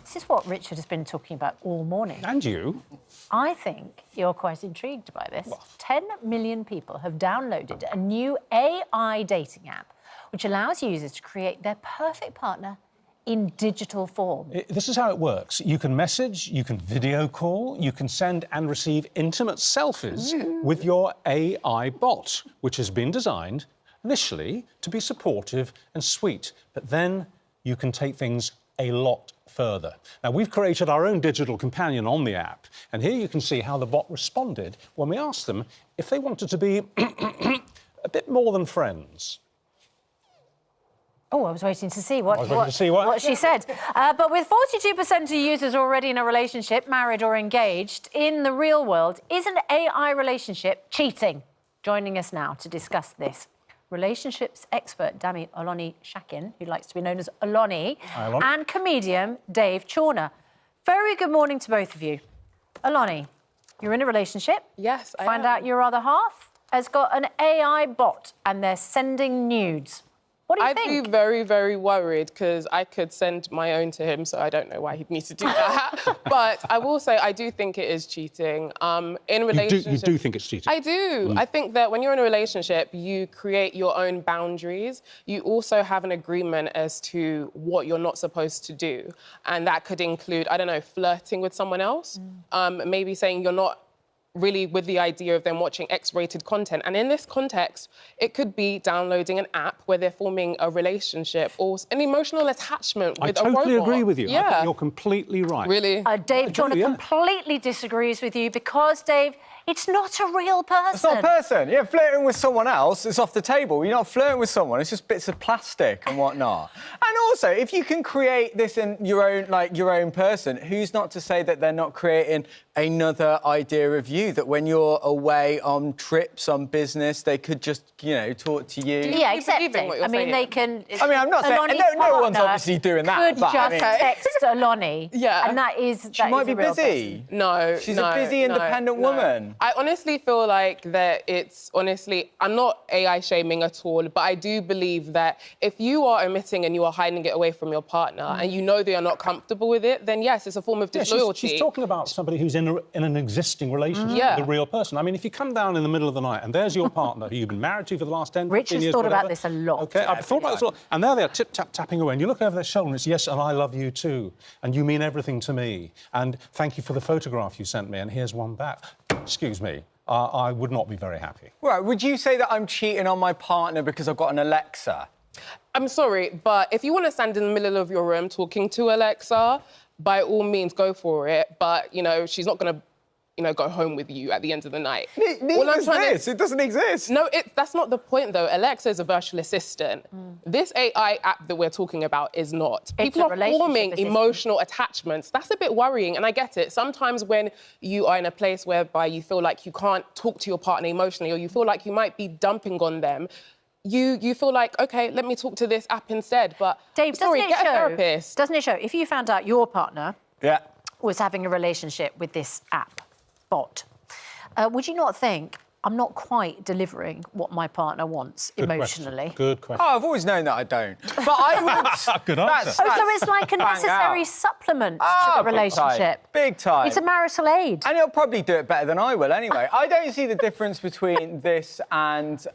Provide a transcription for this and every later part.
This is what Richard has been talking about all morning. And you. I think you're quite intrigued by this. What? 10 million people have downloaded a new AI dating app which allows users to create their perfect partner in digital form. This is how it works. You can message, you can video call, you can send and receive intimate selfies with your AI bot, which has been designed initially to be supportive and sweet. But then you can take things a lot further. Now, we've created our own digital companion on the app, and here you can see how the bot responded when we asked them if they wanted to be a bit more than friends. Oh, I was waiting to see what she said. But with 42% of users already in a relationship, married or engaged, in the real world, is an AI relationship cheating? Joining us now to discuss this, relationships expert Dami Oloni-Shakin, who likes to be known as Oloni, and comedian Dave Chawner. Very good morning to both of you. Oloni, you're in a relationship. Yes, I Find am. out your other half has got an AI bot and they're sending nudes. What do you think? I'd be very, very worried because I could send my own to him, so I don't know why he'd need to do that. But I will say I do think it is cheating. In relationships, You do think it's cheating? I do. I think that when you're in a relationship, you create your own boundaries. You also have an agreement as to what you're not supposed to do. And that could include, I don't know, flirting with someone else. Maybe saying you're not really with the idea of them watching X-rated content. And in this context, it could be downloading an app where they're forming a relationship or an emotional attachment with a robot. I totally agree with you. Yeah. I think you're completely right. Really? Dave Chawner completely disagrees with you because, Dave, it's not a real person. It's not a person. Yeah, flirting with someone else, it's off the table. You're not flirting with someone, it's just bits of plastic and whatnot. And also, if you can create this in your own person, who's not to say that they're not creating another idea of you, that when you're away on trips, on business, they could just, you know, talk to you? Yeah, accepting. I mean, they can... I mean, I'm not saying... No one's obviously doing that, could just text Oloni. Yeah. And that is... She might be busy. No, She's a busy, independent woman. I honestly feel like that it's honestly... I'm not AI shaming at all, but I do believe that if you are omitting and you are hiding it away from your partner and you know they are not comfortable with it, then yes, it's a form of disloyalty. She's talking about somebody who's in an existing relationship with a real person. I mean, if you come down in the middle of the night and there's your partner who you've been married to for the last 10, 15 years... Richard's thought about this a lot. OK, I've thought about this a lot. And there they are, tip-tap-tapping away, and you look over their shoulder and it's, yes, and I love you too, and you mean everything to me, and thank you for the photograph you sent me, and here's one back. Excuse me. I would not be very happy. Right, would you say that I'm cheating on my partner because I've got an Alexa? I'm sorry, but if you want to stand in the middle of your room talking to Alexa, by all means, go for it. But, you know, she's not going to, you know, go home with you at the end of the night. It doesn't exist. No, that's not the point, though. Alexa is a virtual assistant. This AI app that we're talking about is not. People are forming emotional attachments. That's a bit worrying, and I get it. Sometimes when you are in a place whereby you feel like you can't talk to your partner emotionally, or you feel like you might be dumping on them, you feel like, OK, let me talk to this app instead. But, Dave, sorry, get a therapist. Doesn't it show, if you found out your partner was having a relationship with this app bot, would you not think, I'm not quite delivering what my partner wants emotionally? Good question. Oh, I've always known that I don't. But I would... Good answer. So it's like a necessary supplement to the relationship. Big time. It's a marital aid. And he'll probably do it better than I will anyway. I don't see the difference between this and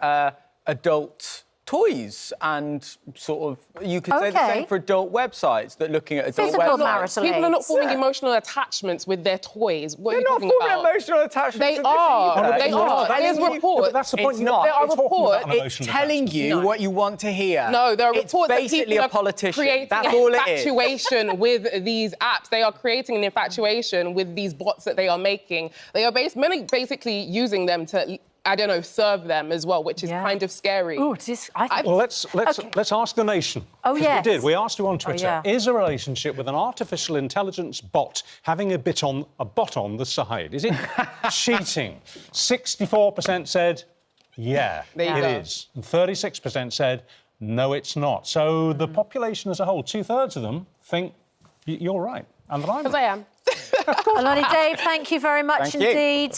adult toys and sort of, you could say the same for adult websites that looking at adult websites. People are not forming emotional attachments with their toys. What are you talking about? They're not forming emotional attachments. They are. They are. There's reports. That's the point. It's not. There are reports. It's telling you what you want to hear. No, there are reports that basically people a politician. Creating That's an all it is. infatuation with these apps. They are creating an infatuation with these bots that they are making. They are basically using them to, I don't know, serve them as well, which is kind of scary. Ooh, well, let's ask the nation. Oh, yes. We did. We asked you on Twitter, Oh, yeah. is a relationship with an artificial intelligence bot having a bot on the side? Is it cheating? 64% said, yeah, it is. And 36% said, no, it's not. So the population as a whole, 2/3 of them think you're right. And that I'm right. Because I am. Oloni, Dave, thank you very much indeed.